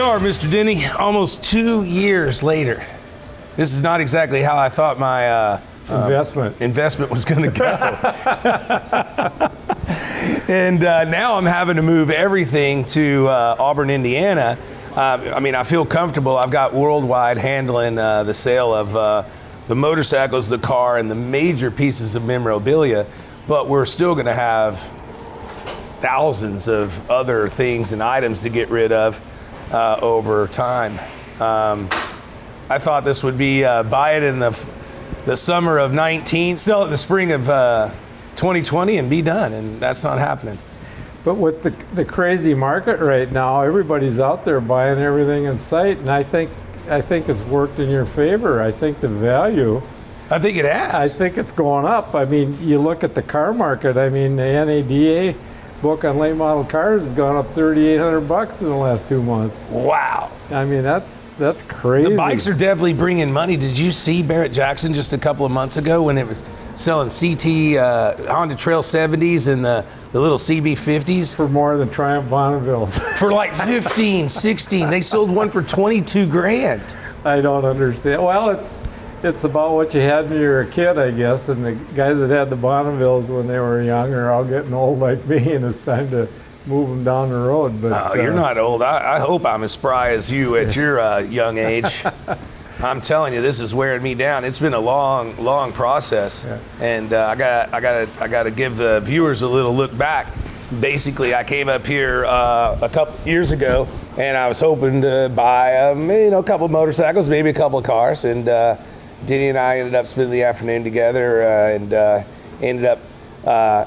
are, Mr. Denny, almost 2 years later. This is not exactly how I thought my investment was going to go. And now I'm having to move everything to Auburn, Indiana. I feel comfortable. I've got worldwide handling the sale of the motorcycles, the car, and the major pieces of memorabilia, but we're still going to have thousands of other things and items to get rid of over time. I thought this would be buy it in the summer of 19, sell it in the spring of 2020 and be done, and that's not happening. But with the crazy market right now, everybody's out there buying everything in sight, and I think it's worked in your favor. I think the value, I think it has. I think it's going up. I mean, you look at the car market. I mean, the NADA book on late model cars has gone up $3,800 in the last 2 months. Wow. I mean, that's crazy. The bikes are definitely bringing money. Did you see Barrett Jackson just a couple of months ago when it was selling CT Honda Trail 70s and the little CB50s? For more than Triumph Bonnevilles. For like 15, 16. They sold one for 22 grand. I don't understand. Well, it's about what you had when you were a kid, I guess, and the guys that had the Bonnevilles when they were young are all getting old like me, and it's time to move them down the road. But you're not old. I hope I'm as spry as you at your young age. I'm telling you, this is wearing me down. It's been a long process, and I got to give the viewers a little look back. Basically, I came up here a couple years ago, and I was hoping to buy a couple of motorcycles, maybe a couple of cars, and Denny and I ended up spending the afternoon together, and ended up,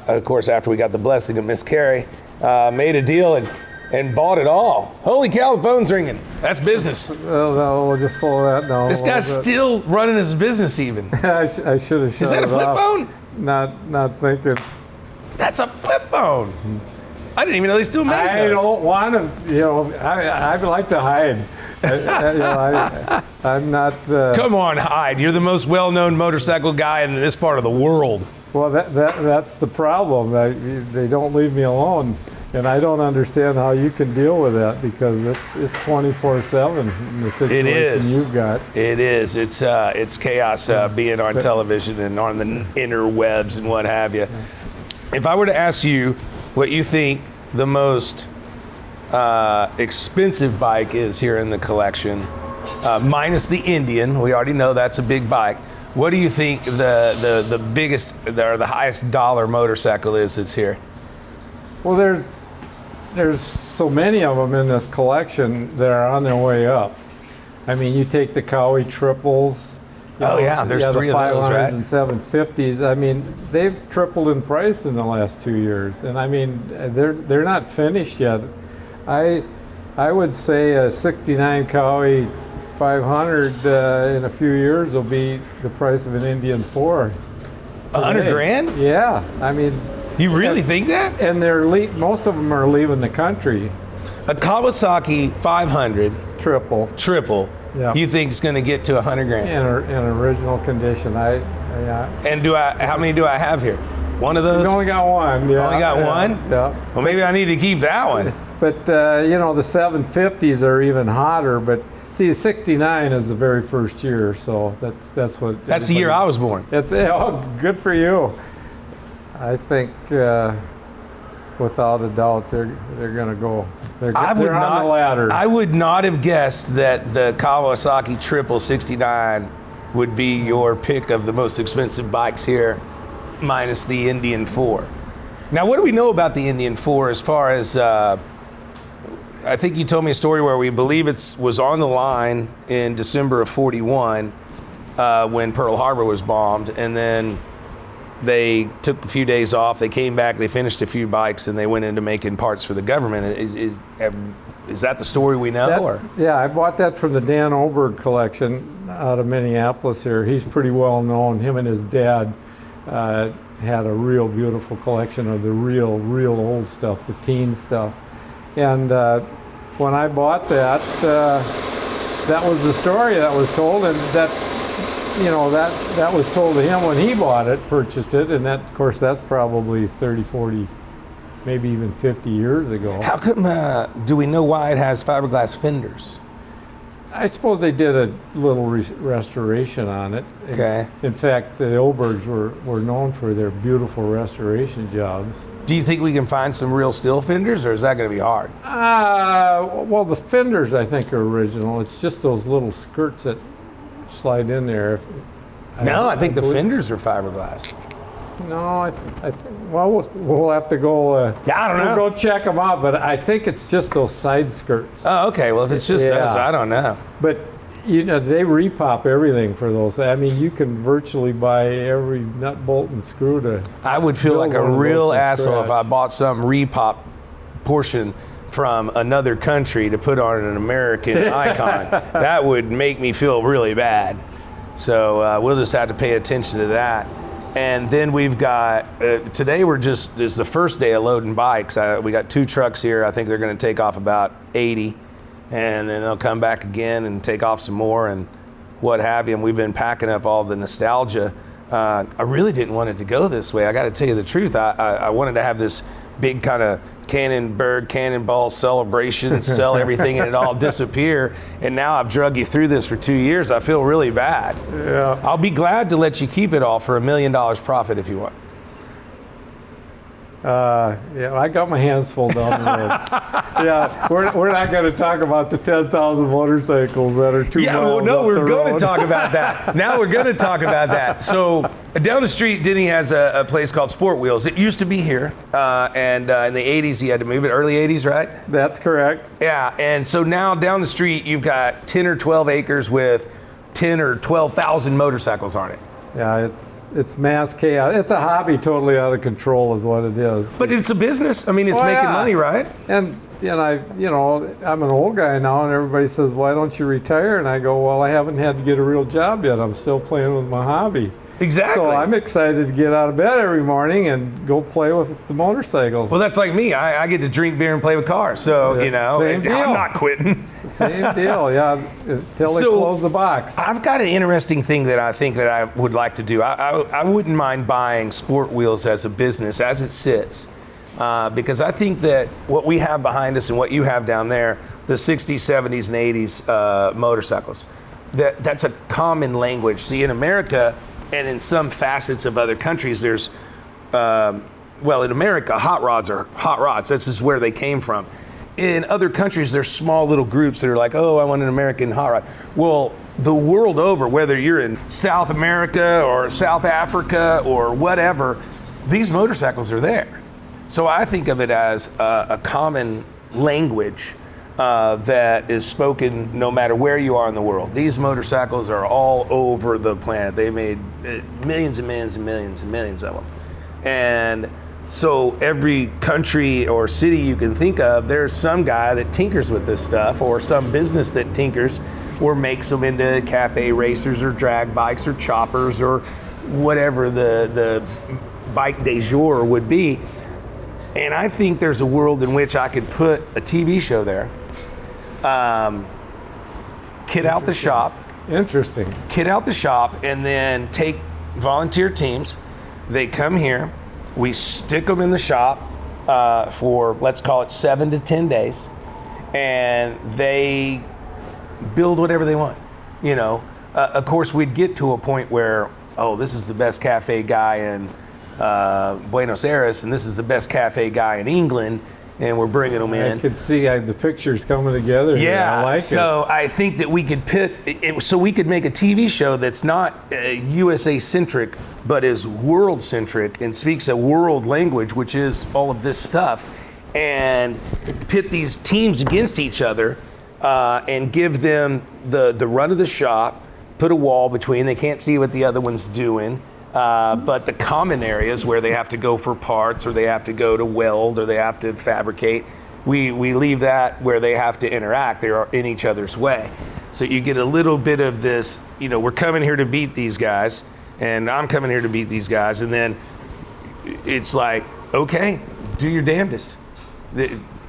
of course, after we got the blessing of Miss Carrie, made a deal and bought it all. Holy cow, the phone's ringing. That's business. Well, no, we'll just slow that down. This guy's still running his business even. I should have shut it off. Is that a flip phone? Not thinking. That's a flip phone. I didn't even know they still made those. I don't want to, I like to hide. I'm not. Come on, hide. You're the most well-known motorcycle guy in this part of the world. Well, that's the problem. They don't leave me alone, and I don't understand how you can deal with that because it's 24/7 in the situation you've got. It is. It's chaos being on television and on the interwebs and what have you. If I were to ask you what you think the most expensive bike is here in the collection, minus the Indian, we already know that's a big bike. What do you think the biggest or the highest dollar motorcycle is that's here? Well, there's so many of them in this collection that are on their way up. I mean, you take the Cowie triples. There's three of those, right? And 750s. I mean, they've tripled in price in the last 2 years, and I mean, they're not finished yet. I would say a '69 Cowie 500 in a few years will be the price of an Indian 4. 100 grand? Yeah, I mean. You really think that? And most of them are leaving the country. A Kawasaki 500 triple. Yeah. You think it's going to get to 100 grand? In original condition. And how many do I have here? One of those? You only got one. Yeah. Only got one? Yeah. Well, maybe I need to keep that one. But the 750s are even hotter. But see, the '69 is the very first year, so that's what. That's the year I was born. Good for you. I think. Without a doubt, they're going to go. They're on the ladder. I would not have guessed that the Kawasaki Triple 69 would be your pick of the most expensive bikes here, minus the Indian 4. Now, what do we know about the Indian 4 as far as? I think you told me a story where we believe it was on the line in December of '41 when Pearl Harbor was bombed, and then they took a few days off. They came back. They finished a few bikes, and they went into making parts for the government. Is that the story we know? Yeah, I bought that from the Dan Oberg collection out of Minneapolis here. He's pretty well known. Him and his dad had a real beautiful collection of the real old stuff, the teen stuff. And when I bought that, that was the story that was told, and that was told to him when he bought it, purchased it, and that, of course, that's probably 30, 40 maybe even 50 years ago. How come, do we know why it has fiberglass fenders? I suppose they did a little restoration on it. Okay. In fact, the Obergs were known for their beautiful restoration jobs. Do you think we can find some real steel fenders, or is that going to be hard? Well, the fenders I think are original. It's just those little skirts that slide in there. I think the fenders are fiberglass. No, well, we'll have to go. I don't know. We'll go check them out, but I think it's just those side skirts. Oh, okay. Well, if it's just those, I don't know. But they repop everything for those. I mean, you can virtually buy every nut, bolt, and screw to. I would feel like a real asshole if I bought some repop portion from another country to put on an American icon. That would make me feel really bad. So we'll just have to pay attention to that. And then we've got, today this is the first day of loading bikes. We got 2 trucks here. I think they're going to take off about 80. And then they'll come back again and take off some more and what have you. And we've been packing up all the nostalgia. I really didn't want it to go this way. I got to tell you the truth. I wanted to have this big kind of Kannenberg, Kannonball celebration, sell everything and it all disappear. And now I've drug you through this for 2 years. I feel really bad. Yeah. I'll be glad to let you keep it all for $1 million profit if you want. I got my hands full down the road. Yeah, we're not going to talk about the 10,000 motorcycles that are 2 miles up we're the going road. to talk about that. Now we're going to talk about that. So down the street, Denny has a place called Sport Wheels. It used to be here, and in the 80s he had to move it, early 80s, right? That's correct. Yeah, and so now down the street you've got 10 or 12 acres with 10 or 12,000 motorcycles on it. Yeah, it's mass chaos. It's a hobby totally out of control is what it is. But it's a business. I mean, it's making money, right? And I'm an old guy now, and everybody says, why don't you retire? And I go, well, I haven't had to get a real job yet. I'm still playing with my hobby. Exactly. So I'm excited to get out of bed every morning and go play with the motorcycles. Well, that's like me. I get to drink beer and play with cars. So, same deal. I'm not quitting. Same deal, yeah, until they close the box. I've got an interesting thing that I think that I would like to do. I wouldn't mind buying Sport Wheels as a business as it sits. Because I think that what we have behind us and what you have down there, the 60s, 70s, and 80s motorcycles, that's a common language. See, in America and in some facets of other countries, there's, in America, hot rods are hot rods. This is where they came from. In other countries, there's small little groups that are like, oh, I want an American hot rod. Well, the world over, whether you're in South America or South Africa or whatever, these motorcycles are there. So I think of it as a common language that is spoken no matter where you are in the world. These motorcycles are all over the planet. They made millions and millions and millions and millions of them. And so every country or city you can think of, there's some guy that tinkers with this stuff, or some business that tinkers or makes them into cafe racers or drag bikes or choppers or whatever the bike de jour would be. And I think there's a world in which I could put a TV show there, kit out the shop. Interesting. Kit out the shop and then take volunteer teams. They come here. We stick them in the shop for, let's call it 7 to 10 days. And they build whatever they want. Of course, we'd get to a point where, oh, this is the best cafe guy in Buenos Aires, and this is the best cafe guy in England, and we're bringing them in. I could see the pictures coming together. Yeah, I like so I think that we could so we could make a TV show that's not USA centric, but is world centric and speaks a world language, which is all of this stuff, and pit these teams against each other and give them the run of the shop, put a wall between, they can't see what the other one's doing. But the common areas where they have to go for parts, or they have to go to weld, or they have to fabricate, we leave that where they have to interact. They're in each other's way. So you get a little bit of this, we're coming here to beat these guys, and I'm coming here to beat these guys, and then it's like, okay, do your damnedest.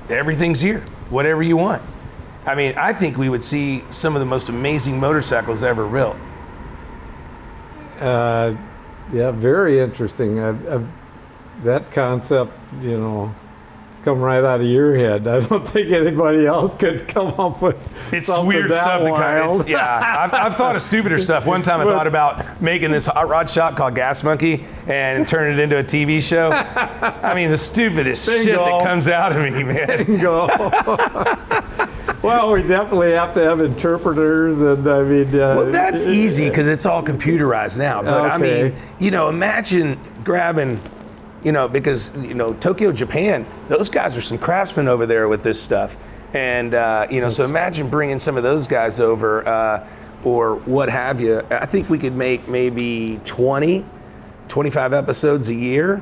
Everything's here, whatever you want. I mean, I think we would see some of the most amazing motorcycles ever built. Yeah, very interesting. That concept, come right out of your head. I don't think anybody else could come up with It's something weird that stuff. wild. I've thought of stupider stuff. One time I thought about making this hot rod shop called Gas Monkey and turning it into a TV show. I mean, the stupidest shit that comes out of me, man. Bingo. Well, we definitely have to have interpreters, and I mean. Well, that's easy because it's all computerized now. But I mean, imagine grabbing. Because, Tokyo, Japan, those guys are some craftsmen over there with this stuff. And, so imagine bringing some of those guys over or what have you. I think we could make maybe 20, 25 episodes a year.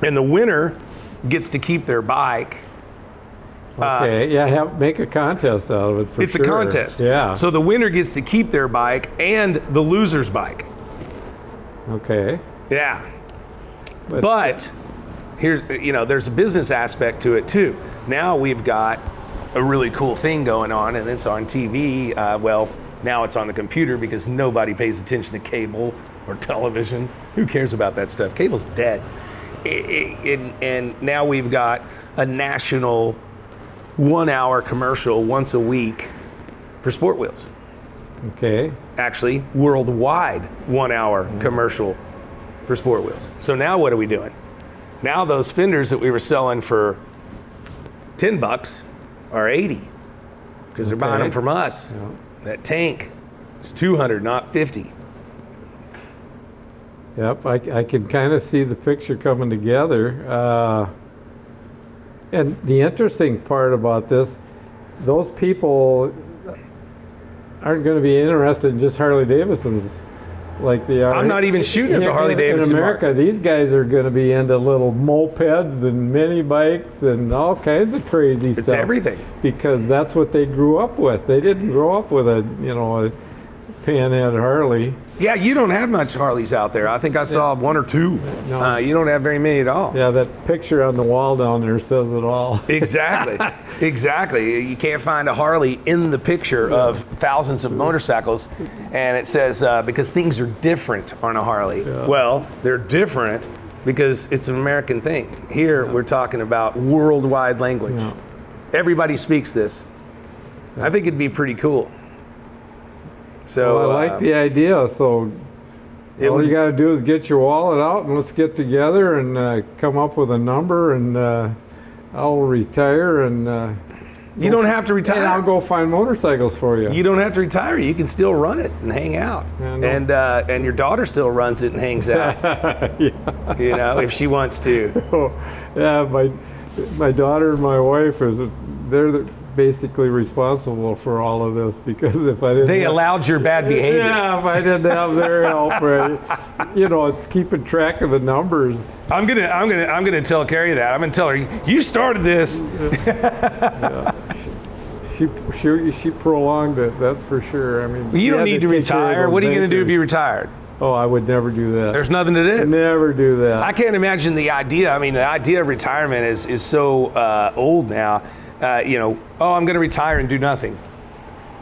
And the winner gets to keep their bike. Okay, make a contest out of it for it's sure. It's a contest. Yeah. So the winner gets to keep their bike and the loser's bike. Okay. Yeah. But here's, there's a business aspect to it too. Now we've got a really cool thing going on, and it's on TV. Now it's on the computer because nobody pays attention to cable or television. Who cares about that stuff? Cable's dead. And now we've got a national 1 hour commercial once a week for Sport Wheels. Okay. Actually, worldwide 1 hour commercial for Sport Wheels. So now what are we doing? Now those fenders that we were selling for $10 are 80 because they're buying them from us. Yeah. That tank is 200, not 50. Yep, I can kind of see the picture coming together. And the interesting part about this, those people aren't going to be interested in just Harley Davidsons like they are. I'm not even shooting at the Harley Davidson. In America, market. These guys are going to be into little mopeds and mini bikes and all kinds of crazy stuff. It's everything. Because that's what they grew up with. They didn't grow up with a panhead Harley. Yeah, you don't have much Harleys out there. I think I saw one or two. No. You don't have very many at all. Yeah, that picture on the wall down there says it all. Exactly. Exactly. You can't find a Harley in the picture of thousands of motorcycles, and it says because things are different on a Harley. Yeah. Well, they're different because it's an American thing. Here, we're talking about worldwide language. Yeah. Everybody speaks this. Yeah. I think it'd be pretty cool. So I like the idea. So all you got to do is get your wallet out and let's get together and come up with a number, and I'll retire and. You don't have to retire. And I'll go find motorcycles for you. You don't have to retire. You can still run it and hang out. And your daughter still runs it and hangs out. Yeah. If she wants to. Yeah, my daughter and my wife they're basically responsible for all of this, because if I didn't allowed your bad behavior. Yeah, if I didn't have their help, it's keeping track of the numbers. I'm gonna tell Carrie that. I'm gonna tell her you started this. Yeah. She prolonged it, that's for sure. I mean, you don't need to retire. What are you gonna do if you retired? Oh, I would never do that. There's nothing to do. Never do that. I can't imagine the idea. I mean, the idea of retirement is so old now. I'm going to retire and do nothing.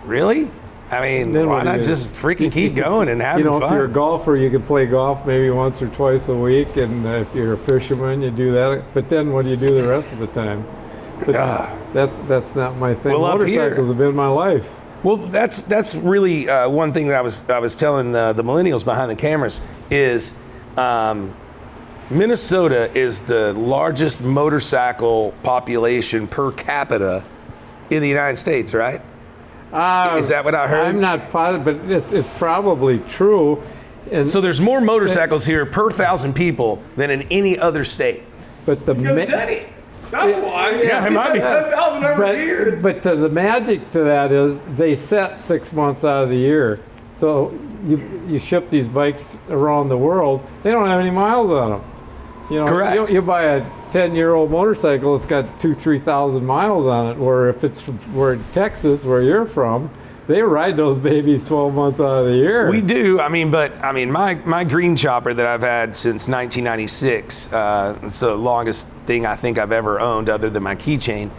Really? I mean, why not just freaking keep going and having fun? If you're a golfer, you can play golf maybe once or twice a week, and if you're a fisherman, you do that. But then what do you do the rest of the time? But that's not my thing. Well, motorcycles have been my life. Well, that's really one thing that I was telling the millennials behind the cameras is Minnesota is the largest motorcycle population per capita in the United States, right? Is that what I heard? I'm not positive, but it's probably true. And so there's more motorcycles here per 1,000 people than in any other state. But Denny. That's why. Yeah, it might be 10,000 over here. But the magic to that is they set 6 months out of the year. So you ship these bikes around the world. They don't have any miles on them. Correct. You buy a 10-year-old motorcycle, it's got 2,000-3,000 miles on it. Where if we're in Texas, where you're from, they ride those babies 12 months out of the year. We do. My green chopper that I've had since 1996. It's the longest thing I think I've ever owned, other than my keychain.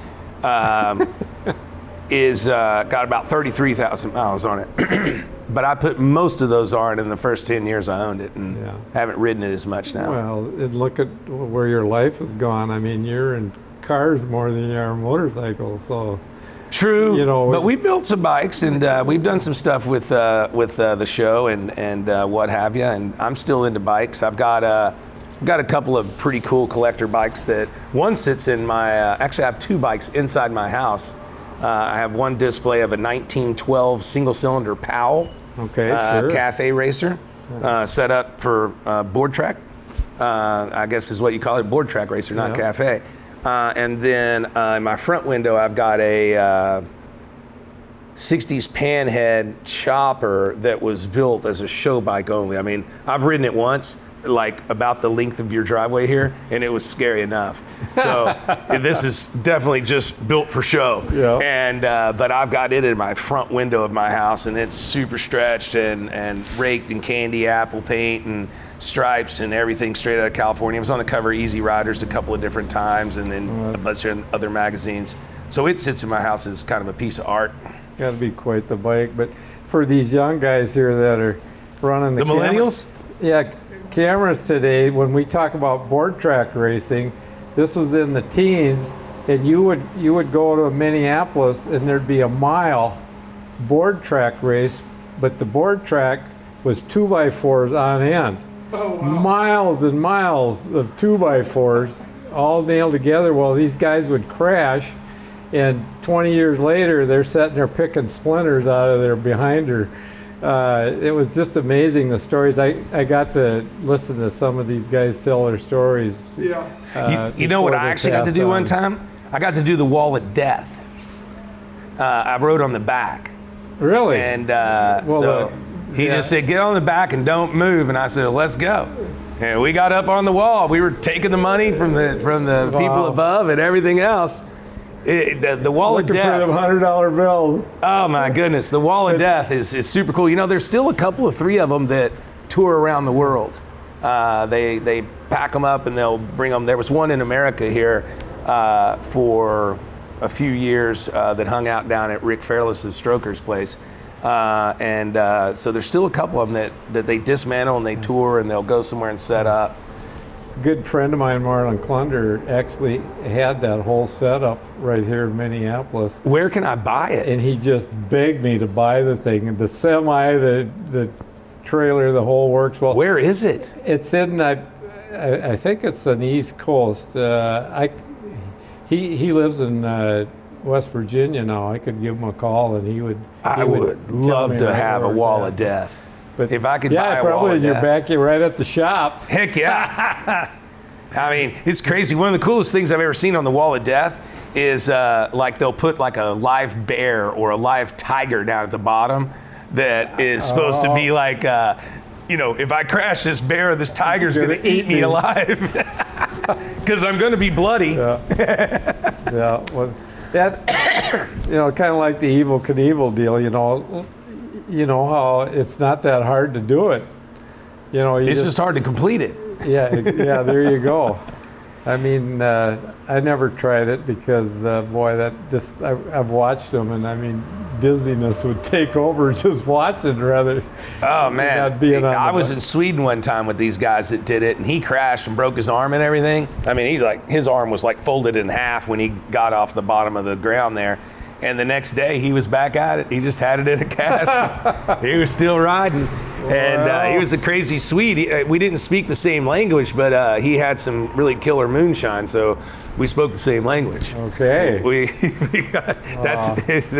Is got about 33,000 miles on it. But I put most of those on in the first 10 years I owned it, and haven't ridden it as much now. Well, and look at where your life has gone. I mean, you're in cars more than you are motorcycles. So True, you know, but we built some bikes, and we've done some stuff with the show and what have you. And I'm still into bikes. I've got a couple of pretty cool collector bikes. That one sits in my. Actually, I have two bikes inside my house. I have one display of a 1912 single-cylinder Powell, sure. cafe racer, set up for board track. I guess is what you call it, board track racer, not cafe. And then in my front window, I've got a 60s panhead chopper that was built as a show bike only. I mean, I've ridden it once, like about the length of your driveway here, and it was scary enough. So this is definitely just built for show. Yeah. And but I've got it in my front window of my house, and it's super stretched and raked in candy apple paint and stripes and everything straight out of California. It was on the cover of Easy Riders a couple of different times, and then a bunch of other magazines. So it sits in my house as kind of a piece of art. Got to be quite the bike. But for these young guys here that are running the millennials, cameras today, when we talk about board track racing, this was in the teens, and you would go to Minneapolis and there'd be a mile board track race, but the board track was 2x4s on end. Oh, wow. Miles and miles of 2x4s all nailed together. Well, these guys would crash, and 20 years later they're sitting there picking splinters out of their behinder. It was just amazing, the stories. I got to listen to some of these guys tell their stories. Yeah. You know what I actually got to do one time? I got to do the Wall of Death. I rode on the back. Really? And he just said, get on the back and don't move. And I said, let's go. And we got up on the wall. We were taking the money from the people above and everything else. The Wall of Death. Looking for them $100 bills. Oh my goodness, the Wall of Death is super cool. You know, there's still a couple of three of them that tour around the world. They pack them up and they'll bring them. There was one in America here for a few years that hung out down at Rick Fairless's Stroker's place. So there's still a couple of them that they dismantle and they tour and they'll go somewhere and set up. Good friend of mine, Marlon Klunder, actually had that whole setup right here in Minneapolis. Where can I buy it? And he just begged me to buy the thing. The semi, the trailer, the whole works. Well, where is it? It's in, I think it's on the East Coast. He lives in West Virginia now. I could give him a call and he would. I would love to have a Wall of Death. But if I could buy a Wall of Death. Yeah, probably in your backyard right at the shop. Heck yeah. I mean, it's crazy. One of the coolest things I've ever seen on the Wall of Death is like they'll put like a live bear or a live tiger down at the bottom that is supposed to be like, if I crash this bear, this tiger's going to eat me alive because I'm going to be bloody. Yeah. Well, that, kind of like the Evel Knievel deal, you know how it's not that hard to do it. It's just hard to complete it. Yeah, there you go. I mean, I never tried it because, I've watched them, and I mean, dizziness would take over just watching rather. Oh man, I was in Sweden one time with these guys that did it, and he crashed and broke his arm and everything. I mean, his arm was like folded in half when he got off the bottom of the ground there. And the next day he was back at it. He just had it in a cast. He was still riding. And he was a crazy Swede. We didn't speak the same language, but he had some really killer moonshine, so we spoke the same language. Okay.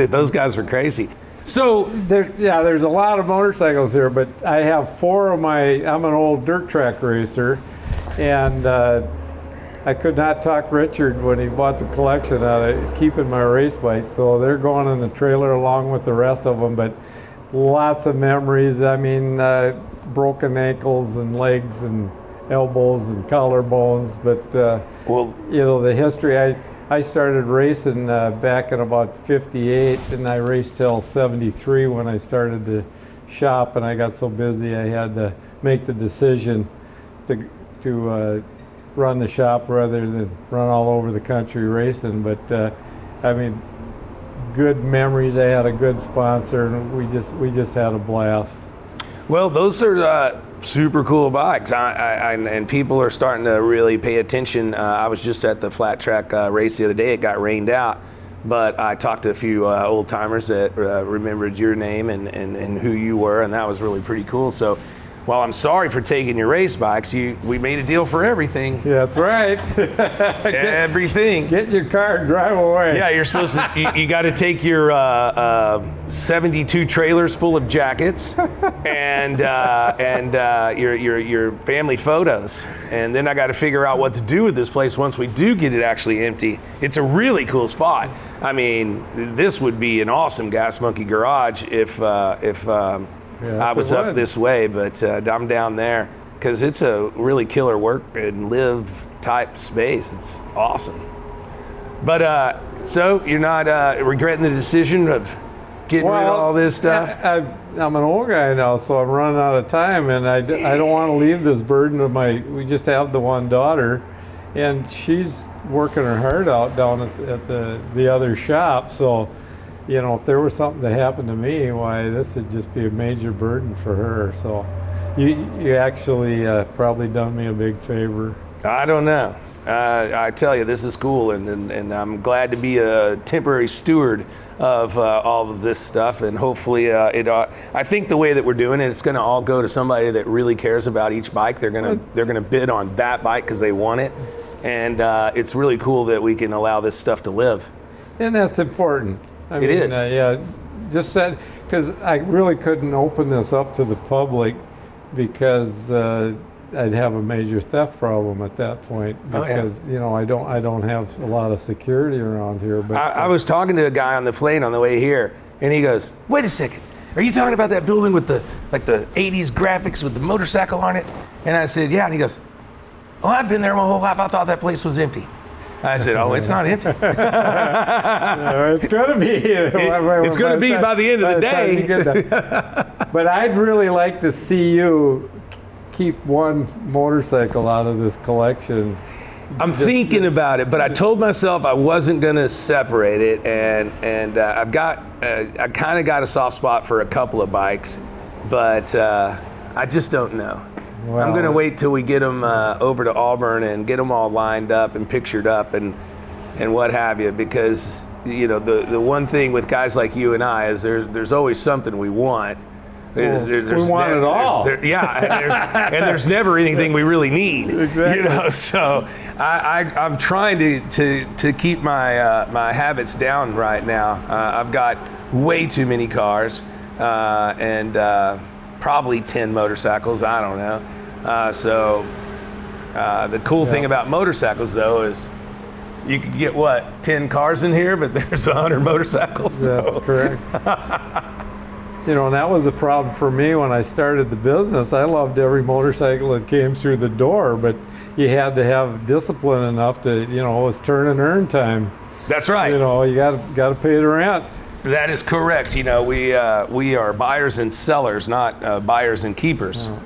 Those guys were crazy. So there's a lot of motorcycles here, but I have four of I'm an old dirt track racer, and I could not talk Richard when he bought the collection out of keeping my race bike, so they're going in the trailer along with the rest of them, but lots of memories. I mean, broken ankles and legs and elbows and collarbones, but the history, I started racing back in about 58, and I raced till 73 when I started the shop, and I got so busy I had to make the decision to run the shop rather than run all over the country racing. But I mean, good memories. I had a good sponsor, and we just had a blast. Well, those are super cool bikes. And people are starting to really pay attention. I was just at the flat track race the other day. It got rained out, but I talked to a few old timers that remembered your name and who you were, and that was really pretty cool. So while I'm sorry for taking your race bikes, we made a deal for everything. Yeah, that's right. Everything. Get your car and drive away. Yeah, you're supposed to. You got to take your 72 trailers full of jackets and your family photos, and then I got to figure out what to do with this place once we do get it actually empty. It's a really cool spot. I mean, this would be an awesome Gas Monkey garage if I was up this way, but I'm down there because it's a really killer work and live type space. It's awesome. But so you're not regretting the decision of getting rid of all this stuff? I'm an old guy now, so I'm running out of time, and I don't want to leave this burden of we just have the one daughter, and she's working her heart out down at the other shop, so you know, if there was something to happen to me, why, this would just be a major burden for her. So you actually probably done me a big favor. I don't know. I tell you, this is cool, and I'm glad to be a temporary steward of all of this stuff, and hopefully I think the way that we're doing it, it's going to all go to somebody that really cares about each bike. They're gonna bid on that bike because they want it, and it's really cool that we can allow this stuff to live. And that's important. I mean, it is. Yeah, just said, because I really couldn't open this up to the public because I'd have a major theft problem at that point because you know I don't have a lot of security around here. But I was talking to a guy on the plane on the way here, and he goes, "Wait a second, are you talking about that building with the 80s graphics with the motorcycle on it?" And I said, "Yeah," and he goes, "Oh, I've been there my whole life. I thought that place was empty." I said, "Oh, it's not empty." No, it's going to be. It's going to be by the end of the day. But I'd really like to see you keep one motorcycle out of this collection. I'm thinking about it, but I told myself I wasn't going to separate it, and I kind of got a soft spot for a couple of bikes, but I just don't know. Well, I'm going to wait till we get them over to Auburn and get them all lined up and pictured up and what have you, because you know the one thing with guys like you and I is there's always something we want. We want it all. There's never anything we really need. Exactly. You know, so I'm trying to keep my habits down right now. I've got way too many cars and probably 10 motorcycles. I don't know. So the cool thing about motorcycles, though, is you can get 10 cars in here, but there's 100 motorcycles. That's correct. You know, and that was the problem for me when I started the business. I loved every motorcycle that came through the door, but you had to have discipline enough to, you know, it was turn and earn time. That's right. You know, you got to pay the rent. That is correct. You know, we are buyers and sellers, not buyers and keepers. Oh.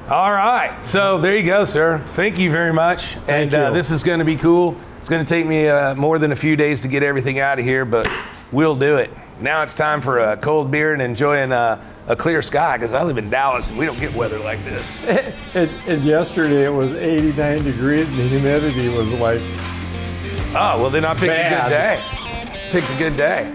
All right. So there you go, sir. Thank you very much. Thank you. This is going to be cool. It's going to take me more than a few days to get everything out of here, but we'll do it. Now it's time for a cold beer and enjoying a clear sky, because I live in Dallas and we don't get weather like this. And yesterday it was 89 degrees and the humidity was like oh, well then I picked a good day. Picked a good day.